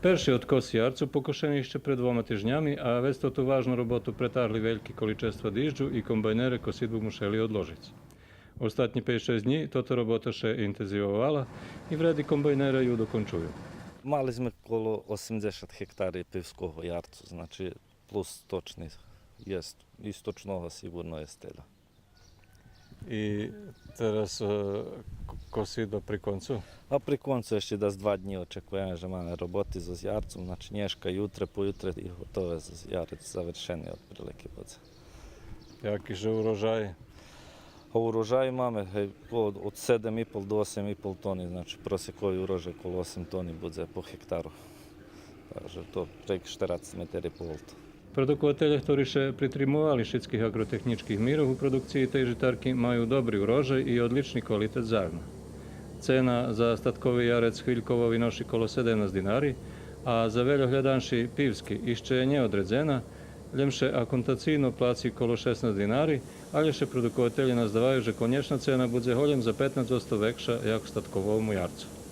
Перший откос ярцу покошений ще перед 2 тижнями, а весь ту важну роботу претарли великі количества діжджу і комбайнери косідбу мушели odložiti. Ostatні 5-6 днів tota робота ще інтензивувала і вреди комбайнера ju dokončuju. Мали ми коло 80 гектарів півського ярцу, значить плюс точний є, і точного сигурно є стеля. I teraz kosida pri koncu? А при концу ще десь 2 дні очікуємо, що має роботи з ярцем, значить нєшка, jutре, поютре і готове з ярець завершений от прилики буде. Jaki že урожай? А урожай маємо від 7,5 до 8,5 тони, значить просіковий урожай коло 8 тонн буде по гектару. Takže to prek 14 метрів по волту. Produkovateľe, ktorí še pritrimovali všetkých agrotechnických mírov u produkcii tej žitarky, majú dobrý urožaj i odličný kvalitet zárna. Cena za statkový jarec chvíľkovo vynoši kolo 17 dinári, a za veľohľadanší pivsky ešte je neodredzena, lemše akontacíno pláci kolo 16 dinári, ale še produkovateľe nazdávajú, že konečná cena bude holem za 15% vekša jak statkovomu jarcu.